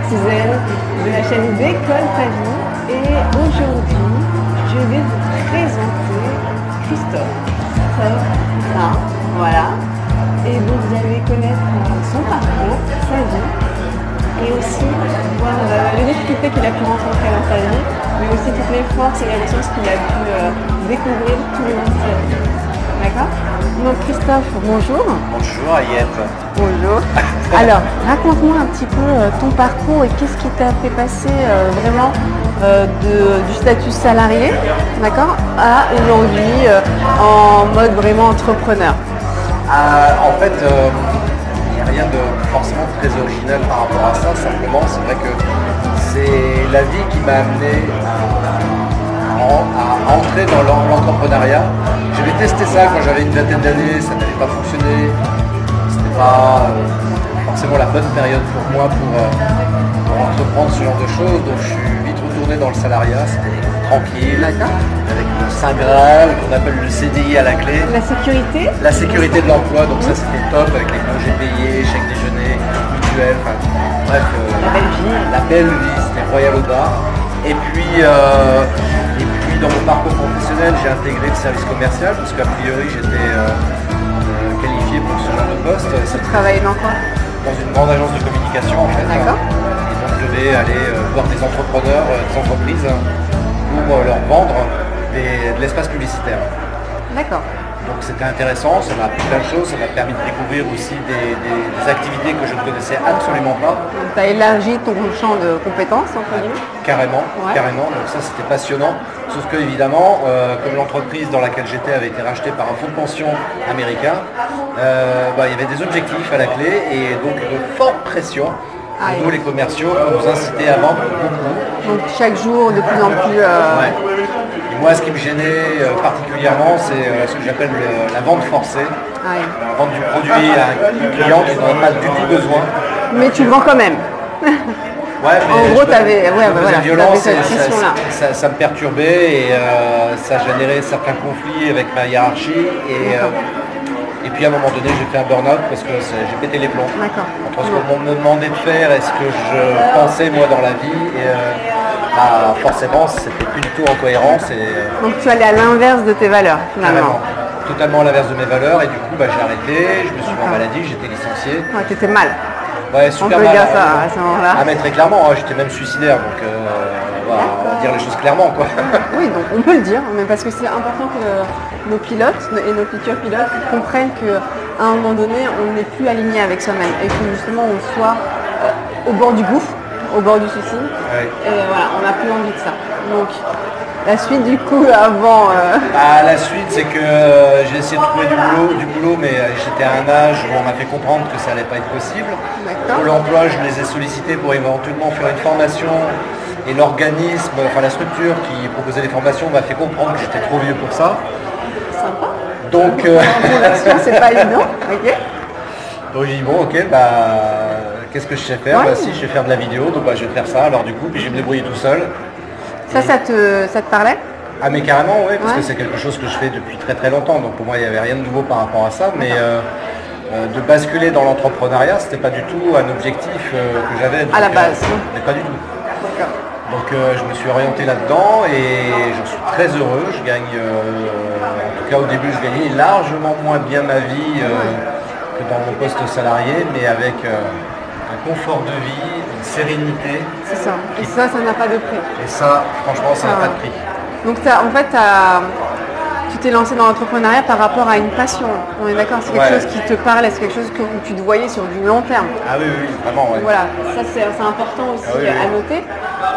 artisane de la chaîne Décolle ta vie. Et aujourd'hui, je vais vous présenter Christophe. Là, voilà. Et donc vous allez connaître son parcours, sa vie, et aussi voir les difficultés qu'il a pu rencontrer dans sa vie, mais aussi toutes les forces et les ressources qu'il a pu découvrir tout le long de sa vie. D'accord? Donc Christophe, bonjour. Bonjour Ayette. Bonjour. Alors, raconte-moi un petit peu ton parcours et qu'est-ce qui t'a fait passer vraiment du statut salarié, d'accord, à aujourd'hui en mode vraiment entrepreneur. En fait, il n'y a rien de forcément très original par rapport à ça. Simplement, c'est vrai que c'est la vie qui m'a amené à entrer dans l'entrepreneuriat. J'avais testé ça quand j'avais une vingtaine d'années, ça n'avait pas fonctionné. C'était pas forcément la bonne période pour moi pour entreprendre ce genre de choses. Donc je suis vite retourné dans le salariat, c'était tranquille, avec le Saint Graal qu'on appelle le CDI à la clé. La sécurité. La sécurité de l'emploi, donc ça c'était top avec les congés payés, chèques déjeuner, mutuelles, enfin bref, la belle vie, c'était royal au bar. Et puis dans mon parcours professionnel, j'ai intégré le service commercial parce qu'a priori j'étais qualifié pour ce genre de poste. Tu travailles dans quoi? Dans une grande agence de communication en fait. D'accord. Et donc je vais aller voir des entrepreneurs, des entreprises pour leur vendre de l'espace publicitaire. D'accord. Donc c'était intéressant, ça m'a appris plein de choses, ça m'a permis de découvrir aussi des activités que je ne connaissais absolument pas. Tu as élargi ton champ de compétences, entre guillemets. Carrément, carrément, donc ça c'était passionnant. Sauf que évidemment, comme l'entreprise dans laquelle j'étais avait été rachetée par un fonds de pension américain, il y avait des objectifs à la clé et donc une forte pression. Nous les commerciaux, on nous incitait à vendre beaucoup. Donc chaque jour de plus en plus... Et moi ce qui me gênait particulièrement c'est ce que j'appelle la vente forcée. Vendre du produit à un client qui n'en a pas du tout besoin. Mais tu le vends quand même. Ouais, mais en gros, tu avais cette pression-là. Ça me perturbait et ça générait certains conflits avec ma hiérarchie. Et puis à un moment donné, j'ai fait un burn-out parce que j'ai pété les plombs. Entre ce qu'on me demandait de faire et ce que je pensais moi dans la vie. Et, forcément, c'était plus du tout en cohérence. Donc tu allais à l'inverse de tes valeurs finalement. Totalement à l'inverse de mes valeurs. Et du coup, j'ai arrêté, je me suis mis en maladie, j'étais licencié. Tu étais mal. Ouais, super on peut mal. Dire ça à ce moment-là. Mais très clairement, j'étais même suicidaire, donc on va dire les choses clairement, quoi. Oui, donc on peut le dire, mais parce que c'est important que nos pilotes et nos futurs pilotes comprennent qu'à un moment donné, on n'est plus aligné avec soi-même et que justement on soit au bord du gouffre, au bord du suicide. Ouais. Et voilà, on n'a plus envie de ça. Donc la suite du coup avant... La suite c'est que j'ai essayé de trouver du boulot mais j'étais à un âge où on m'a fait comprendre que ça n'allait pas être possible. Pour l'emploi, je les ai sollicités pour éventuellement faire une formation et l'organisme, la structure qui proposait les formations m'a fait comprendre que j'étais trop vieux pour ça. Sympa. Donc c'est pas évident. Ok. Donc j'ai dit bon ok qu'est-ce que je sais faire? Si je sais faire de la vidéo, donc je vais faire ça alors du coup puis je vais me débrouiller tout seul. Ça te parlait? Ah mais carrément oui, parce que c'est quelque chose que je fais depuis très très longtemps, donc pour moi il n'y avait rien de nouveau par rapport à ça, mais de basculer dans l'entrepreneuriat, c'était pas du tout un objectif que j'avais. À la base. Mais pas du tout. Donc je me suis orienté là-dedans et j'en suis très heureux, je gagne, en tout cas au début je gagnais largement moins bien ma vie que dans mon poste salarié, mais avec un confort de vie, une sérénité. C'est ça. Et ça n'a pas de prix. Et ça, franchement, ça n'a pas de prix. Donc tu t'es lancé dans l'entrepreneuriat par rapport à une passion. On est d'accord, c'est quelque chose qui te parlait, c'est quelque chose que tu te voyais sur du long terme. Ah oui, vraiment, oui. Voilà, ça c'est important aussi à noter.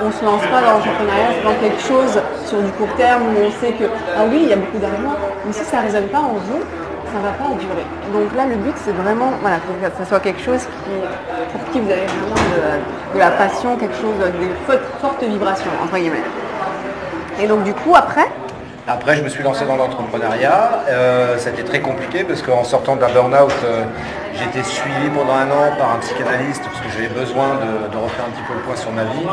On ne se lance pas dans l'entrepreneuriat, c'est dans quelque chose sur du court terme où on sait que, il y a beaucoup d'argent, mais si ça ne résonne pas en vous, ça ne va pas durer. Donc là, le but, c'est vraiment que ce soit quelque chose pour qui vous avez vraiment de la passion, quelque chose, des fortes vibrations, entre guillemets. Et donc du coup, Après, je me suis lancé dans l'entrepreneuriat. Ça a été très compliqué parce qu'en sortant d'un burn-out, j'ai été suivi pendant un an par un psychanalyste parce que j'avais besoin de refaire un petit peu le point sur ma vie.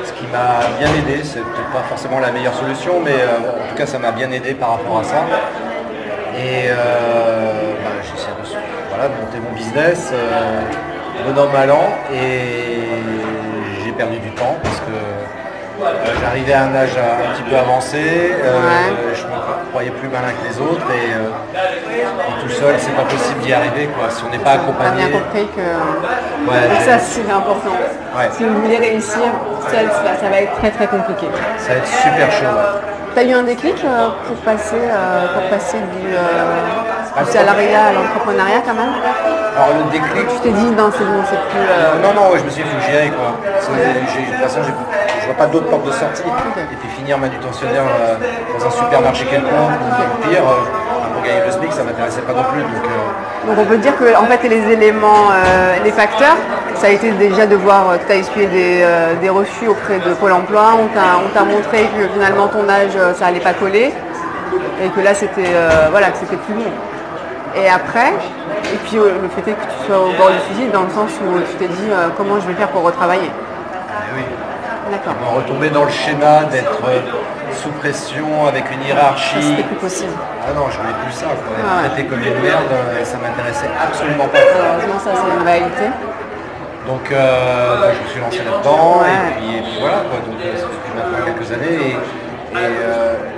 Ce qui m'a bien aidé. C'est peut-être pas forcément la meilleure solution, mais en tout cas, ça m'a bien aidé par rapport à ça. Et j'ai essayé de monter mon business, bon an, mal an. Et perdu du temps parce que j'arrivais à un âge un petit peu avancé, je me croyais plus malin que les autres et tout seul c'est pas possible d'y arriver quoi. Si on n'est pas accompagné. On a bien compris que Ouais, ça c'est important. Ouais. Si vous voulez réussir seul, ça va être très très compliqué. Ça va être super chaud. Tu as eu un déclic pour passer du salariat à l'entrepreneuriat quand même? Alors le déclic. Tu t'es dit non c'est bon, c'est plus... Non, je me suis dit faut que j'y aille quoi. De toute façon je vois pas d'autre porte de sortie. Et puis finir manutentionnaire dans un supermarché quelconque ou pire, pour gagner le SMIC ça m'intéressait pas non plus. Donc on peut dire que en fait les éléments, les facteurs, ça a été déjà de voir que tu as essuyé des refus auprès de Pôle emploi, on t'a montré que finalement ton âge ça allait pas coller et que là c'était que c'était plus bon. Et après, et puis le fait est que tu sois au bord du suicide dans le sens où tu t'es dit comment je vais faire pour retravailler. Oui. D'accord. Retomber dans le schéma d'être sous pression avec une hiérarchie. Ça, c'était plus possible. Ah non, je voulais plus ça. Être traité comme une merde, ça m'intéressait absolument pas. Malheureusement, ça c'est une réalité. Donc je me suis lancé là-dedans et puis voilà quoi. Donc ça fait depuis maintenant quelques années et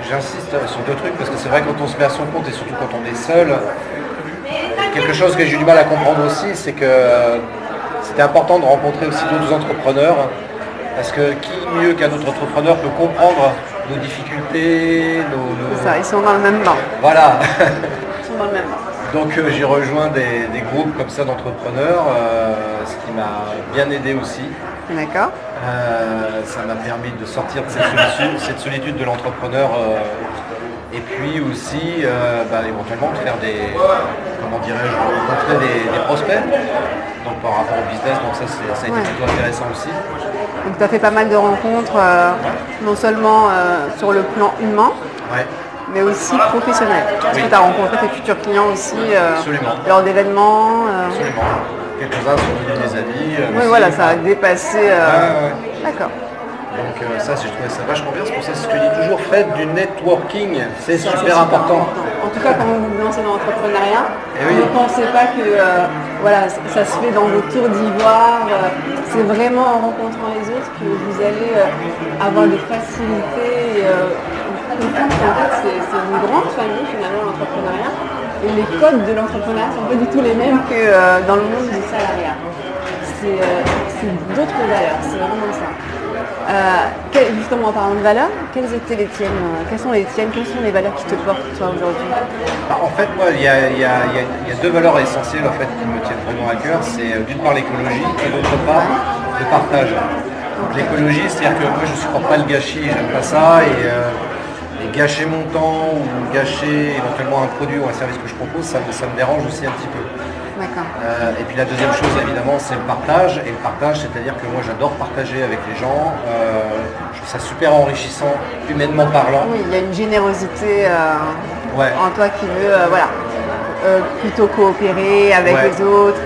j'insiste sur deux trucs parce que c'est vrai quand on se met à son compte et surtout quand on est seul, quelque chose que j'ai eu du mal à comprendre aussi, c'est que c'était important de rencontrer aussi d'autres entrepreneurs parce que qui mieux qu'un autre entrepreneur peut comprendre nos difficultés, C'est ça, ils sont dans le même banc. Voilà. Ils sont dans le même banc. Donc j'ai rejoint des groupes comme ça d'entrepreneurs, ce qui m'a bien aidé aussi. D'accord. Ça m'a permis de sortir de cette solitude de l'entrepreneur et puis aussi éventuellement de faire rencontrer des prospects donc par rapport au business, donc ça a été plutôt intéressant aussi. Donc tu as fait pas mal de rencontres, non seulement sur le plan humain, mais aussi professionnel. Est-ce que tu as rencontré tes futurs clients aussi lors d'événements Absolument. Quelques-uns sont devenus des amis. Oui, voilà, ça a dépassé... D'accord. Donc ça, je trouvais ça vachement bien. C'est pour ça que je dis toujours, faites du networking. C'est super important. En tout cas, quand vous vous lancez dans l'entrepreneuriat, oui. ne pensez pas que ça se fait dans vos tours d'ivoire. C'est vraiment en rencontrant les autres que vous allez avoir des facilités. Comprendre qu'en fait, c'est une grande famille finalement l'entrepreneuriat. Et les codes de l'entrepreneuriat ne sont pas du tout les mêmes que dans le monde du salariat. C'est d'autres valeurs, c'est vraiment ça. Justement en parlant de valeurs, quelles étaient les tiennes? Quelles sont les tiennes? Quelles sont les valeurs qui te portent toi aujourd'hui? En fait, moi, il y a deux valeurs essentielles en fait, qui me tiennent vraiment à cœur. C'est d'une part l'écologie et d'autre part le partage. L'écologie, c'est-à-dire que moi je ne supporte pas le gâchis, j'aime pas ça. Et gâcher mon temps ou gâcher éventuellement un produit ou un service que je propose, ça me dérange aussi un petit peu. Et puis la deuxième chose évidemment c'est le partage. Et le partage, c'est-à-dire que moi j'adore partager avec les gens. Je trouve ça super enrichissant, humainement parlant. Oui, il y a une générosité en toi qui veut plutôt coopérer avec les autres.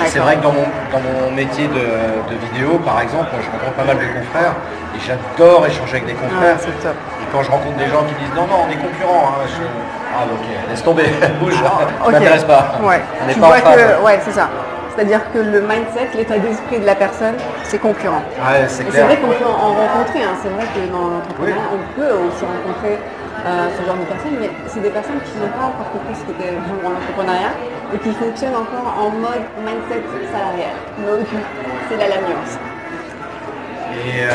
C'est vrai que dans mon métier de vidéo, par exemple, moi, je rencontre pas mal de confrères et j'adore échanger avec des confrères. C'est top. Et quand je rencontre des gens qui me disent non, on est concurrents, ok, laisse tomber, bouge, ça m'intéresse pas. On n'est pas en phase. C'est ça. C'est-à-dire que le mindset, l'état d'esprit de la personne, c'est concurrent. C'est clair. C'est vrai qu'on peut en rencontrer. C'est vrai que dans l'entrepreneuriat, on peut aussi rencontrer ce genre de personnes, mais c'est des personnes qui n'ont pas encore compris ce qu'était vraiment l'entrepreneuriat et qui fonctionnent encore en mode mindset salarial. Donc c'est là la nuance. Et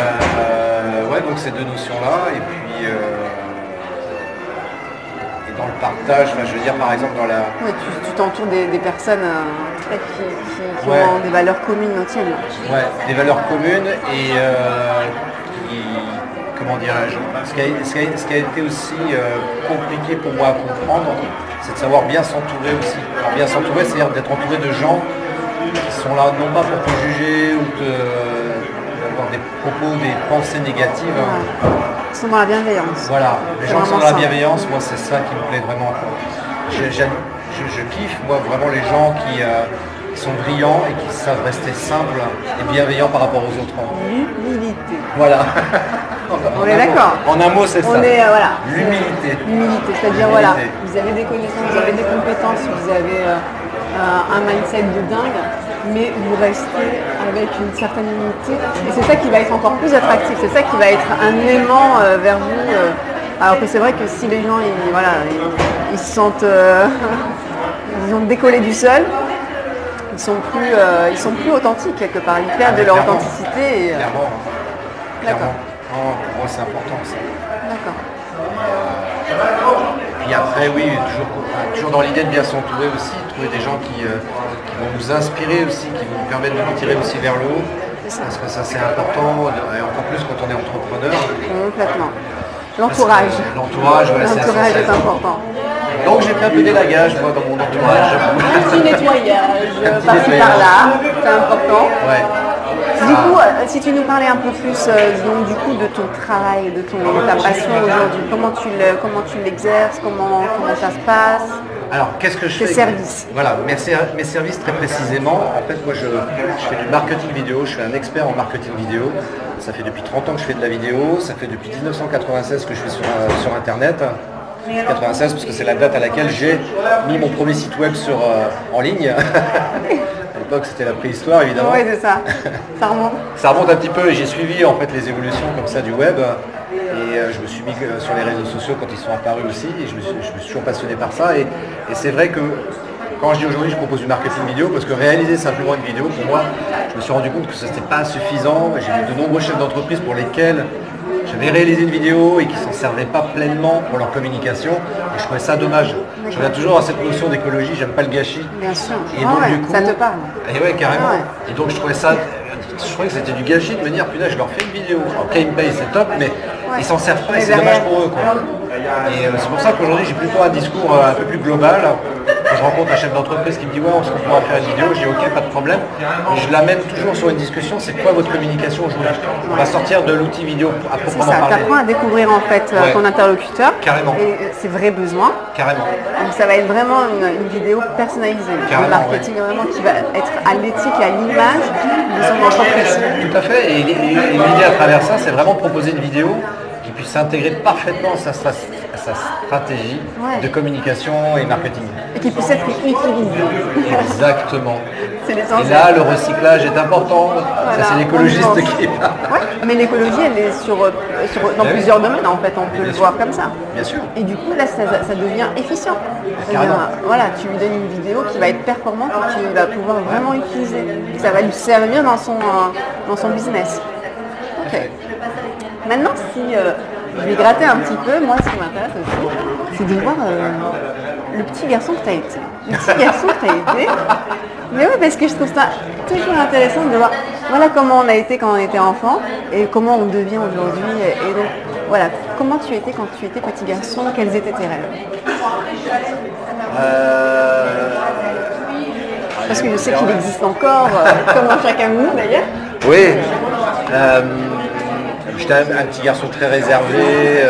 donc ces deux notions-là, et puis dans le partage, je veux dire par exemple dans la... Oui, tu t'entoures des personnes qui ont des valeurs communes aux tiennes. Ouais, des valeurs communes et comment dirais-je, ce qui a été aussi compliqué pour moi à comprendre, c'est de savoir bien s'entourer aussi. Alors, bien s'entourer, c'est-à-dire d'être entouré de gens qui sont là non pas pour te juger ou d'avoir des propos, des pensées négatives. Ils sont dans la bienveillance. Voilà, les gens qui sont dans la bienveillance, moi c'est ça qui me plaît vraiment. Je kiffe, moi, vraiment les gens qui sont brillants et qui savent rester simples et bienveillants par rapport aux autres. L'humilité. Voilà. On est d'accord. En un mot, c'est ça. L'humilité. L'humilité, c'est-à-dire vous avez des connaissances, vous avez des compétences, vous avez un mindset de dingue. mais vous restez avec une certaine unité. Et c'est ça qui va être encore plus attractif, c'est ça qui va être un aimant vers vous. Alors que c'est vrai que si les gens ils se sentent ils ont décollé du sol, ils sont plus authentiques quelque part, ils perdent de leur authenticité. Clairement. D'accord. Non, pour moi c'est important ça. D'accord. Puis après oui, toujours dans l'idée de bien s'entourer aussi, trouver des gens qui vont nous inspirer aussi, qui vont nous permettre de nous tirer aussi vers le haut. Parce que ça c'est important, et encore plus quand on est entrepreneur. Complètement. L'entourage. L'entourage, ouais, c'est L'entourage est important. Donc j'ai fait un peu d'élagage moi dans mon entourage. Un petit nettoyage, par-ci par-là, c'est important. Ouais. Du coup, si tu nous parlais un peu plus donc, du coup, de ton travail, de ta passion aujourd'hui, comment tu l'exerces, comment ça se passe? Alors, qu'est-ce que je fais? Tes services. Voilà, mes services très précisément. En fait, moi, je fais du marketing vidéo. Je suis un expert en marketing vidéo. Ça fait depuis 30 ans que je fais de la vidéo. Ça fait depuis 1996 que je suis sur Internet. 96 parce que c'est la date à laquelle j'ai mis mon premier site web en ligne. À l'époque, c'était la préhistoire, évidemment. Oui, c'est ça. Ça remonte. Ça remonte un petit peu et j'ai suivi en fait les évolutions comme ça du web. Et je me suis mis sur les réseaux sociaux quand ils sont apparus aussi. Et je me suis toujours passionné par ça. Et c'est vrai que quand je dis aujourd'hui je propose du marketing vidéo, parce que réaliser simplement une vidéo, pour moi, je me suis rendu compte que ça n'était pas suffisant. J'ai vu de nombreux chefs d'entreprise pour lesquels j'avais réalisé une vidéo et qui s'en servaient pas pleinement pour leur communication. Et je trouvais ça dommage. Je reviens toujours à cette notion d'écologie, j'aime pas le gâchis. Bien sûr. Et donc, du coup, ça te parle. Et ouais, carrément. Ouais. Et donc je trouvais que c'était du gâchis de me dire, putain, je leur fais une vidéo. Après, ils me payent, c'est top, mais ils s'en servent pas et c'est dommage pour eux, quoi. Et c'est pour ça qu'aujourd'hui, j'ai plutôt un discours un peu plus global. Quand je rencontre un chef d'entreprise qui me dit, ouais, on se retrouve à faire une vidéo, je dis, ok, pas de problème. Et je l'amène toujours sur une discussion, c'est quoi votre communication aujourd'hui? On va sortir de l'outil vidéo à proprement parler. Tu apprends à découvrir en fait ton interlocuteur. Carrément. Et ses vrais besoins. Carrément. Donc ça va être vraiment une vidéo personnalisée. Un marketing vraiment qui va être à l'éthique et à l'image de son entreprise. Tout à fait. Et l'idée à travers ça, c'est vraiment de proposer une vidéo qui puisse s'intégrer parfaitement à sa stratégie de communication et marketing. Et qui puisse être utilisée. Exactement. C'est l'essentiel. Et là, le recyclage est important. Voilà, ça, c'est l'écologiste qui parle. Ouais, mais l'écologie, elle est dans plusieurs domaines, en fait. On peut le voir comme ça. Bien sûr. Et du coup, là, ça devient efficient. Voilà, tu lui donnes une vidéo qui va être performante et qu'il va pouvoir vraiment utiliser. Et ça va lui servir dans son business. Ok. Maintenant, si je vais gratter un petit peu, moi, ce qui m'intéresse aussi, c'est de voir le petit garçon que tu as été. Le petit garçon que tu as été. Mais oui, parce que je trouve ça toujours intéressant de voir voilà comment on a été quand on était enfant et comment on devient aujourd'hui. Et donc, voilà, comment tu étais quand tu étais petit garçon, quels étaient tes rêves? Parce que je sais qu'il existe encore, comme dans chacun de nous d'ailleurs. Oui. J'étais un petit garçon très réservé,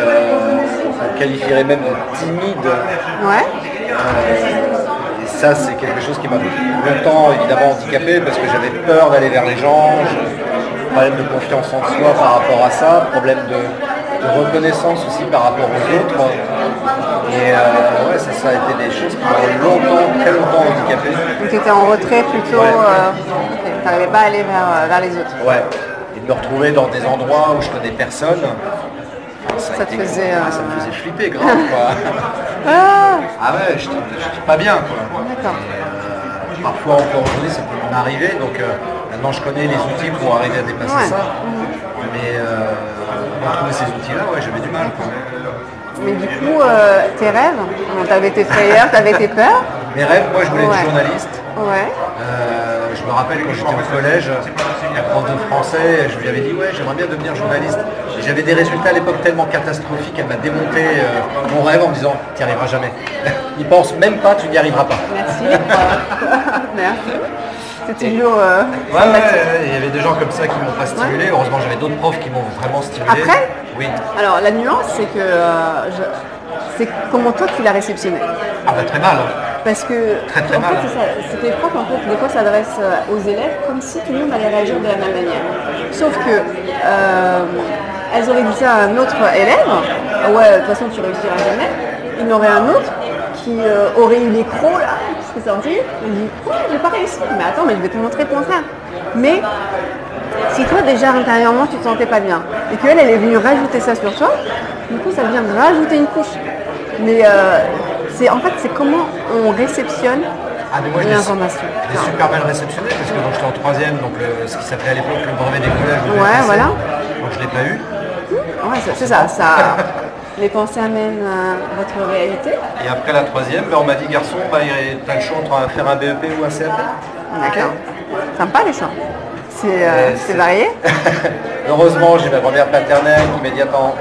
on qualifierait même de timide. Ouais. Et ça, c'est quelque chose qui m'a longtemps évidemment handicapé parce que j'avais peur d'aller vers les gens, problème de confiance en soi par rapport à ça, problème de reconnaissance aussi par rapport aux autres. Et ouais, ça a été des choses qui m'ont très longtemps handicapé. Donc tu étais en retrait plutôt, tu n'arrivais pas à aller vers les autres. Ouais. Et de me retrouver dans des endroits où je connais personne, ça me faisait flipper grave, quoi. Ah ouais, je pas bien, quoi. D'accord. Parfois encore aujourd'hui ça peut m'arriver, donc maintenant je connais les outils pour arriver à dépasser ça. Mais retrouver ces outils-là, ouais, j'avais du mal, quoi. Mais du coup, tes rêves, t'avais tes frayeurs, t'avais tes peurs. Mes rêves, moi je voulais être journaliste. Ouais. Je me rappelle quand j'étais au collège, la prof de français, je lui avais dit ouais j'aimerais bien devenir journaliste. Et j'avais des résultats à l'époque tellement catastrophiques, elle m'a démonté mon rêve en me disant tu n'y arriveras jamais. N'y pense même pas, tu n'y arriveras pas. Merci. Merci. C'est toujours... il y avait des gens comme ça qui m'ont pas stimulé. Heureusement j'avais d'autres profs qui m'ont vraiment stimulé. Après, oui. Alors la nuance c'est que c'est comment toi tu l'as réceptionné. Ah bah très mal. Parce que très mal. C'était prof en fait, des fois s'adresse aux élèves comme si tout le monde allait réagir de la même manière. Sauf que elles auraient dit ça à un autre élève, ouais de toute façon tu réussiras jamais. Il y en aurait un autre qui aurait eu les crocs là, qui s'est sorti, elle dit ouais, j'ai pas réussi. Mais attends, mais je vais te montrer le contraire. Mais si toi déjà intérieurement tu te sentais pas bien et qu'elle elle est venue rajouter ça sur toi, du coup ça vient de rajouter une couche. Mais en fait c'est comment on réceptionne l'information. Je l'ai super mal réceptionné parce que j'étais en troisième, donc ce qui s'appelait à l'époque le brevet des collèges. Ouais, voilà. Donc je l'ai pas eu. Ouais, c'est ça. Les pensées amènent votre réalité. Et après la troisième, on m'a dit garçon, tu as le choix entre faire un BEP ou un CAP. D'accord. Sympa les choix. C'est varié. Heureusement, j'ai ma grand-mère paternelle qui m'a dit attends,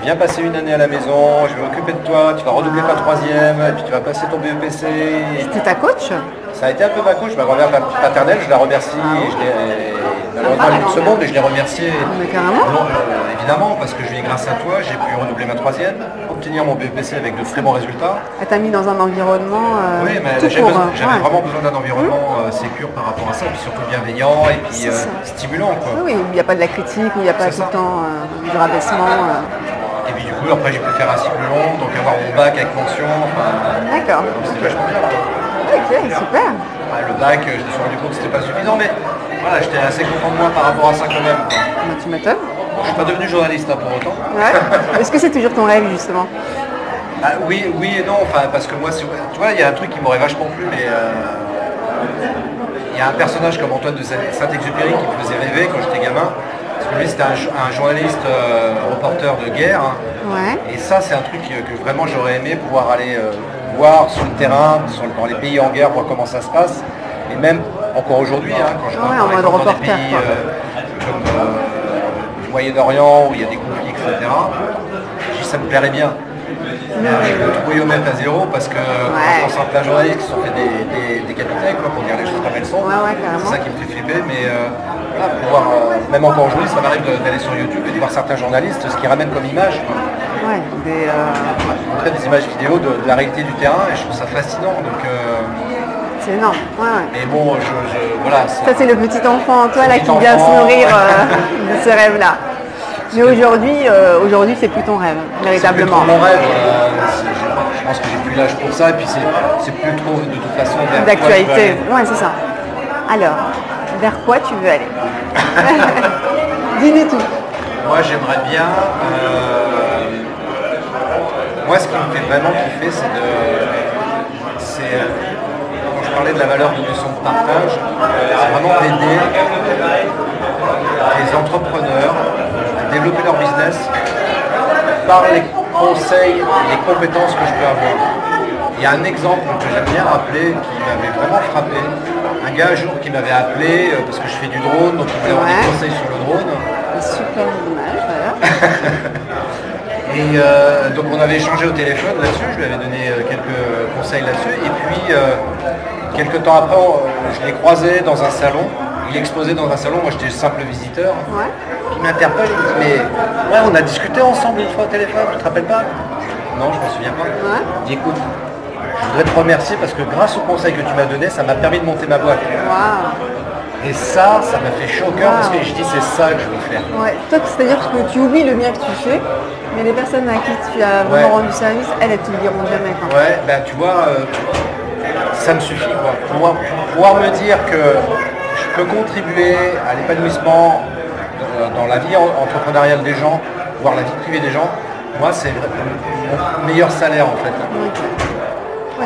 viens passer une année à la maison, je vais m'occuper de toi, tu vas redoubler ta troisième, et puis tu vas passer ton BEPC. C'était ta coach? Ça a été un peu ma coach, ma grand-mère paternelle, je la remercie, malheureusement elle est seconde, mais je l'ai remerciée. Mais carrément. Évidemment, parce que je lui ai grâce à toi, j'ai pu redoubler ma troisième, obtenir mon BEPC avec de très bons résultats. Elle t'a mis dans un environnement oui, mais j'avais vraiment besoin d'un environnement sécure par rapport à ça, puis surtout bienveillant et puis stimulant. Quoi. Oui, il n'y a pas de la critique, il n'y a pas tout le temps du rabaissement. Et puis du coup, après j'ai pu faire un cycle long, donc avoir mon bac avec mention. D'accord. C'était vachement bien. Ok, super. Le bac, je me suis rendu compte que c'était pas suffisant, mais voilà, j'étais assez content de moi par rapport à ça quand même. Bah, tu m'étonnes. Je suis pas devenu journaliste pour autant. Ouais. Est-ce que c'est toujours ton rêve justement? Oui et non, parce que moi, tu vois, il y a un truc qui m'aurait vachement plu, mais il y a un personnage comme Antoine de Saint-Exupéry qui me faisait rêver quand j'étais gamin. Parce que lui, c'était un journaliste reporter de guerre. Ouais. Et ça, c'est un truc que vraiment j'aurais aimé pouvoir aller voir sur le terrain, dans les pays en guerre, voir comment ça se passe. Et même encore aujourd'hui, quand je vois en mode reporter, des pays comme du Moyen-Orient où il y a des conflits, etc. Ça me plairait bien. Je peux tout royaumer à zéro parce que quand on sent plein de journalistes qui sont fait des capitaines pour dire les choses comme elles sont. C'est ça qui me fait flipper, mais pouvoir, même encore aujourd'hui, ça m'arrive d'aller sur YouTube et de voir certains journalistes, ce qu'ils ramènent comme image. Montrer des images vidéo de la réalité du terrain et je trouve ça fascinant. Donc, c'est énorme. Mais bon, voilà. Ça c'est le petit enfant en toi là qui vient se nourrir de ce rêve-là. Mais aujourd'hui, c'est plus ton rêve, véritablement. C'est plus mon rêve. Je pense que j'ai plus l'âge pour ça et puis c'est plus trop de toute façon d'actualité. Ouais, c'est ça. Alors, vers quoi tu veux aller? Dis-nous tout. Moi, j'aimerais bien. Moi, ce qui me fait vraiment kiffer, c'est quand je parlais de la valeur de notion de partage, c'est vraiment d'aider les entrepreneurs à développer leur business par les conseils, les compétences que je peux avoir. Il y a un exemple que j'aime bien rappeler qui m'avait vraiment frappé. Un gars un jour qui m'avait appelé parce que je fais du drone, donc il voulait avoir des conseils sur le drone. Super image, voilà. Et donc on avait échangé au téléphone là-dessus, je lui avais donné quelques conseils là-dessus. Et puis quelques temps après, je l'ai croisé dans un salon. Il exposait dans un salon, moi j'étais simple visiteur. Qui m'interpelle, il me dit mais on a discuté ensemble une fois au téléphone, tu te rappelles pas? Non, je me souviens pas. Il dit écoute, je voudrais te remercier parce que grâce au conseil que tu m'as donné, ça m'a permis de monter ma boîte. Et ça m'a fait chaud au cœur parce que je dis c'est ça que je veux faire. Toi, c'est-à-dire que tu oublies le bien que tu fais, mais les personnes à qui tu as vraiment rendu service, elles te le diront jamais. Tu vois, ça me suffit quoi. Pouvoir me dire que je peux contribuer à l'épanouissement dans la vie entrepreneuriale des gens, voire la vie privée des gens, moi c'est mon meilleur salaire en fait.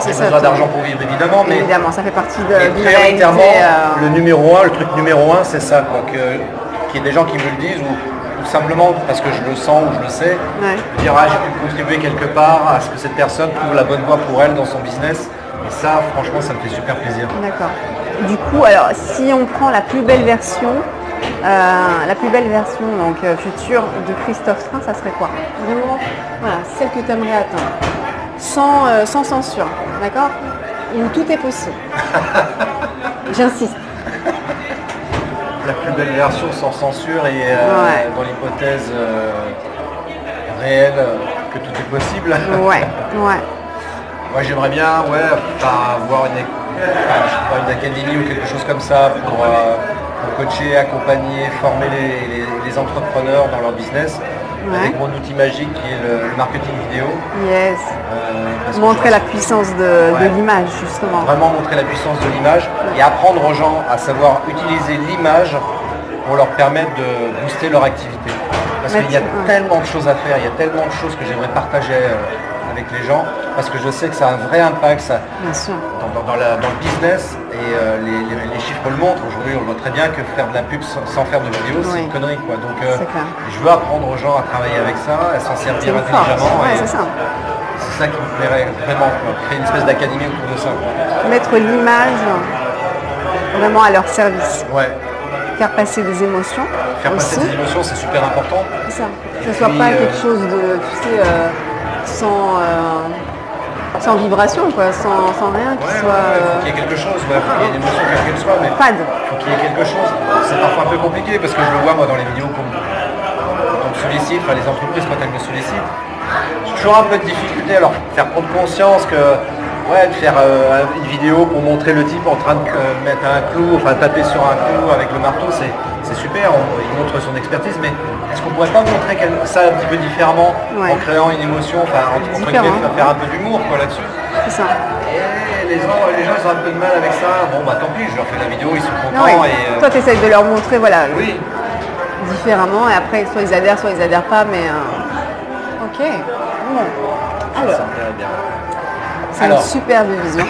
J'ai besoin d'argent pour vivre évidemment, mais évidemment, ça fait partie de prioritairement le numéro 1, le truc numéro 1 c'est ça quoi, qu'il y ait des gens qui me le disent ou simplement parce que je le sens ou je le sais, dire j'ai pu contribuer quelque part à ce que cette personne trouve la bonne voie pour elle dans son business. Et ça, franchement, ça me fait super plaisir. D'accord. Du coup, alors, si on prend la plus belle version, donc future de Christophe Train, ça serait quoi? Vraiment, voilà, celle que tu aimerais atteindre, sans censure, d'accord? Où tout est possible. J'insiste. La plus belle version sans censure et dans l'hypothèse réelle que tout est possible. Moi j'aimerais bien avoir une académie ou quelque chose comme ça pour coacher, accompagner, former les entrepreneurs dans leur business. avec mon outil magique qui est le marketing vidéo. Yes. Montrer la puissance de l'image, justement. Vraiment montrer la puissance de l'image et apprendre aux gens à savoir utiliser l'image pour leur permettre de booster leur activité. Parce qu'il y a tellement de choses à faire, il y a tellement de choses que j'aimerais partager avec les gens, parce que je sais que ça a un vrai impact dans le business, et les chiffres le montrent. Aujourd'hui, on voit très bien que faire de la pub sans faire de vidéo, c'est une connerie, quoi. Donc je veux apprendre aux gens à travailler avec ça, à s'en servir intelligemment. C'est ça. C'est ça qui me plairait vraiment, quoi. Créer une espèce d'académie autour de ça, quoi. Mettre l'image vraiment à leur service. Ouais. Faire passer des émotions. Faire passer des émotions, c'est super important. C'est ça. Que ce soit pas quelque chose de, tu sais, sans vibration, quoi, sans rien qui soit. Il faut qu'il y ait quelque chose, il faut qu'il y ait une émotion quelle qu'elle soit, mais fade. Il faut qu'il y ait quelque chose. C'est parfois un peu compliqué parce que je le vois moi dans les vidéos qu'on me sollicite, enfin les entreprises quand elles me sollicitent. J'ai toujours un peu de difficulté à leur faire prendre conscience que de faire une vidéo pour montrer le type en train de mettre un clou, enfin taper sur un clou avec le marteau, c'est super, il montre son expertise, mais est-ce qu'on pourrait pas montrer ça un petit peu différemment en créant une émotion, enfin entre guillemets, faire un peu d'humour là-dessus. C'est ça. Et les gens ils ont un peu de mal avec ça, bon bah tant pis, je leur fais la vidéo, ils sont contents. Toi tu essayes de leur montrer différemment, et après soit ils adhèrent pas, mais ok. Bon. Alors. C'est une superbe vision.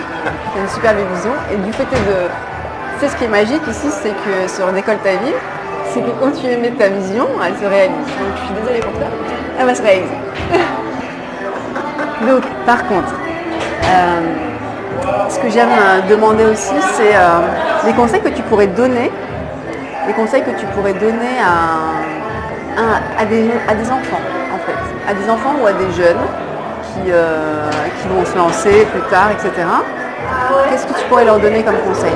C'est une superbe vision. Et du fait de... C'est ce qui est magique ici, c'est que sur Décolle ta vie, c'est que quand tu émets ta vision, elle se réalise. Donc je suis désolée pour ça. Elle va se réaliser. Donc par contre, ce que j'aime demander aussi, c'est les conseils que tu pourrais donner. Les conseils que tu pourrais donner à des enfants, en fait. À des enfants ou à des jeunes qui vont se lancer plus tard, etc. Qu'est-ce que tu pourrais leur donner comme conseil?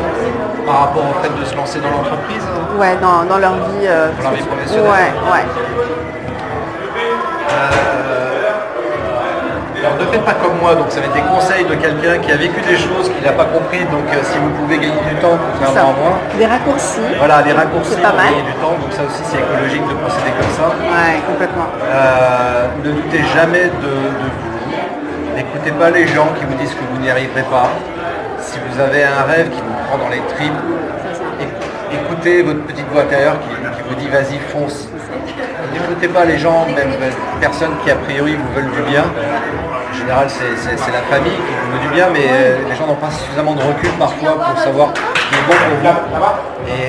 Par rapport au fait de se lancer dans l'entreprise? Ouais, dans leur vie. Dans leur vie professionnelle. Ouais. Alors ne faites pas comme moi, donc ça va être des conseils de quelqu'un qui a vécu des choses qu'il n'a pas compris, donc si vous pouvez gagner du temps, contrairement à moi. Des raccourcis. Voilà, des raccourcis pour gagner du temps, donc ça aussi c'est écologique de procéder comme ça. Ouais, complètement. Ne doutez jamais de vous. N'écoutez pas les gens qui vous disent que vous n'y arriverez pas. Si vous avez un rêve qui vous prend dans les tripes, écoutez votre petite voix intérieure qui vous dit vas-y fonce. N'écoutez pas les gens, même personnes qui a priori vous veulent du bien. En général c'est la famille qui vous veut du bien, mais les gens n'ont pas suffisamment de recul parfois pour savoir ce qui est bon pour vous. Et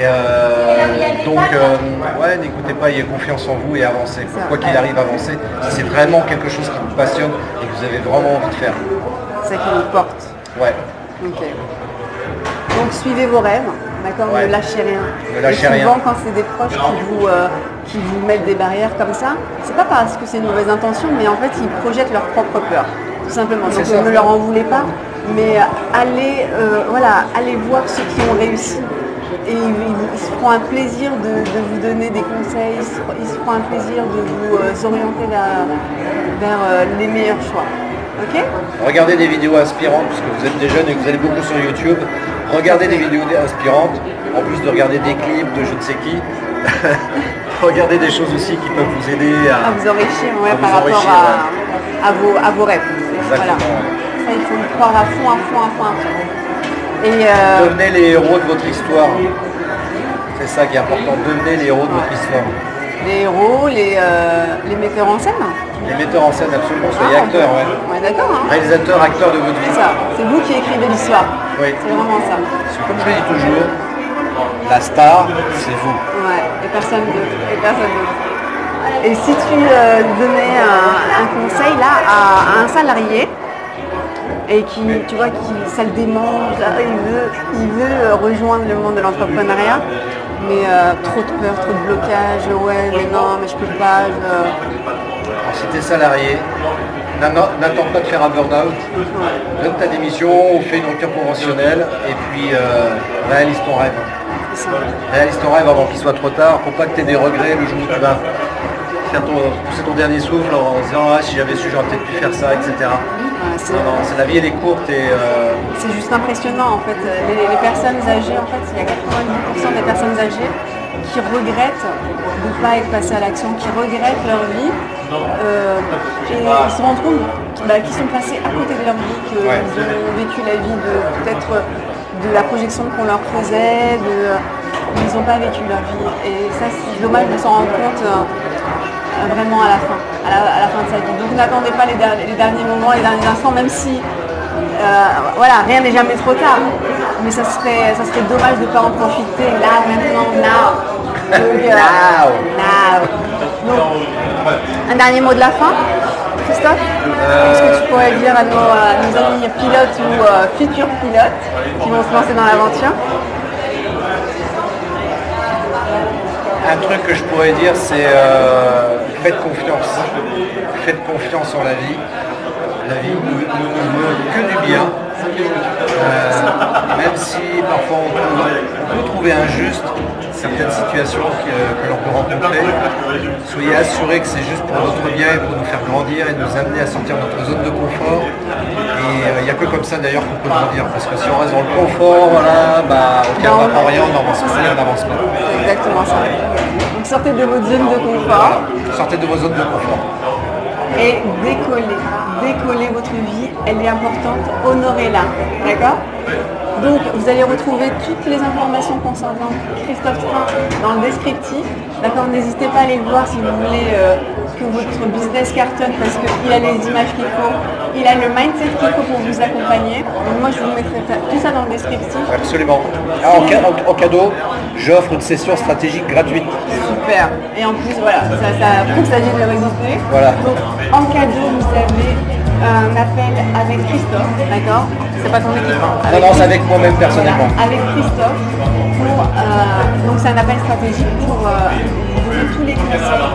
donc n'écoutez pas, ayez confiance en vous et avancez. Quoi qu'il arrive, avancez. Si c'est vraiment quelque chose qui vous passionne et que vous avez vraiment envie de faire. C'est ça qui vous porte. Ouais. Ok. Donc suivez vos rêves, d'accord, ne lâchez rien. Ne lâchez et souvent, rien. quand c'est des proches qui vous mettent des barrières comme ça, c'est pas parce que c'est une mauvaise intention, mais en fait ils projettent leur propre peur, tout simplement. Donc ne leur en voulez pas, mais allez voir ceux qui ont réussi. Et ils se feront un plaisir de vous donner des conseils, ils se feront un plaisir de vous orienter vers les meilleurs choix. Okay. Regardez des vidéos inspirantes, parce que vous êtes des jeunes et que vous allez beaucoup sur YouTube. Regardez des vidéos inspirantes, en plus de regarder des clips de je ne sais qui. Regardez des choses aussi qui peuvent vous aider à vous enrichir par rapport à vos rêves. Voilà. Ça, il faut y croire à fond. Et devenez les héros de votre histoire. C'est ça qui est important, devenez les héros de votre histoire. Les héros, les metteurs en scène. Les metteurs en scène, absolument, soyez acteurs. Ouais, d'accord. Réalisateurs, acteurs de votre vie. C'est ça, c'est vous qui écrivez l'histoire. Oui. C'est vraiment ça. Comme je dis toujours, la star, c'est vous. Ouais, et personne d'autre. Et si tu donnais un conseil là à un salarié et qui, tu vois, ça le démange, il veut rejoindre le monde de l'entrepreneuriat, mais trop de peur, trop de blocage, mais non, mais je peux pas. Alors, si tu es salarié, n'attends pas de faire un burn-out, donne ta démission, fais une rupture conventionnelle et puis réalise ton rêve. Réalise ton rêve avant qu'il soit trop tard, pour pas que tu aies des regrets le jour où tu vas faire pousser ton dernier souffle en disant si j'avais su j'aurais peut-être pu faire ça, etc. La vie elle est courte et c'est juste impressionnant en fait. Les personnes âgées, en fait, il y a 90% des personnes âgées qui regrettent de ne pas être passées à l'action, qui regrettent leur vie et ils se rendent compte qu'ils sont passés à côté de leur vie, qu'ils ont vécu la vie de peut-être de la projection qu'on leur faisait, ils n'ont pas vécu leur vie. Et ça, c'est dommage de s'en rendre compte vraiment à la fin de sa vie. Donc n'attendez pas les derniers moments, les derniers instants, même si voilà, rien n'est jamais trop tard. Mais ça serait dommage de ne pas en profiter là, maintenant, now. Donc, now. Donc, un dernier mot de la fin, Christophe? Qu'est-ce que tu pourrais dire à nos amis pilotes ou futurs pilotes qui vont se lancer dans l'aventure? Un truc que je pourrais dire, c'est faites confiance. Faites confiance en la vie. La vie ne veut que du bien. Même si parfois on peut trouver injuste certaines situations que l'on peut rencontrer, soyez assurés que c'est juste pour notre bien et pour nous faire grandir et nous amener à sortir de notre zone de confort. Et il n'y a que comme ça d'ailleurs qu'on peut grandir, parce que si on reste dans le confort, voilà, ok, on n'apprend rien, on n'avance pas, on n'avance pas. C'est exactement ça. Donc sortez de votre zone de confort. Sortez de vos zones de confort. Et décollez votre vie, elle est importante, honorez-la, d'accord? Donc vous allez retrouver toutes les informations concernant Christophe Train dans le descriptif, d'accord? N'hésitez pas à aller le voir si vous voulez que votre business cartonne, parce qu'il a les images qu'il faut, il a le mindset qu'il faut pour vous accompagner. Donc moi je vous mettrai tout ça dans le descriptif. Absolument. Alors, en cadeau, j'offre une session stratégique gratuite. Super. Et en plus, voilà, ça prouve sa vie de résister. Voilà. Donc, en cadeau, vous avez un appel avec Christophe, d'accord? C'est pas ton équipe. Non, c'est avec moi-même personnellement. Voilà, avec Christophe. Donc, c'est un appel stratégique pour vous donner tous les conseils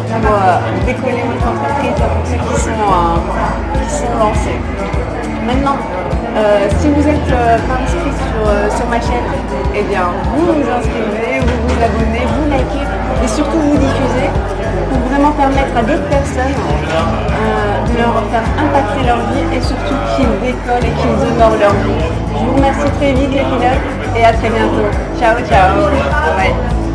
pour décoller votre entreprise pour ceux qui sont lancés. Maintenant, si vous n'êtes pas inscrit sur ma chaîne, eh bien, vous vous inscrivez, vous vous abonnez, vous likez et surtout vous diffusez pour vraiment permettre à d'autres personnes de leur faire impacter leur vie et surtout qu'ils décollent et qu'ils honorent leur vie. Je vous remercie très vite les pilotes et à très bientôt. Ciao, ciao. Bye.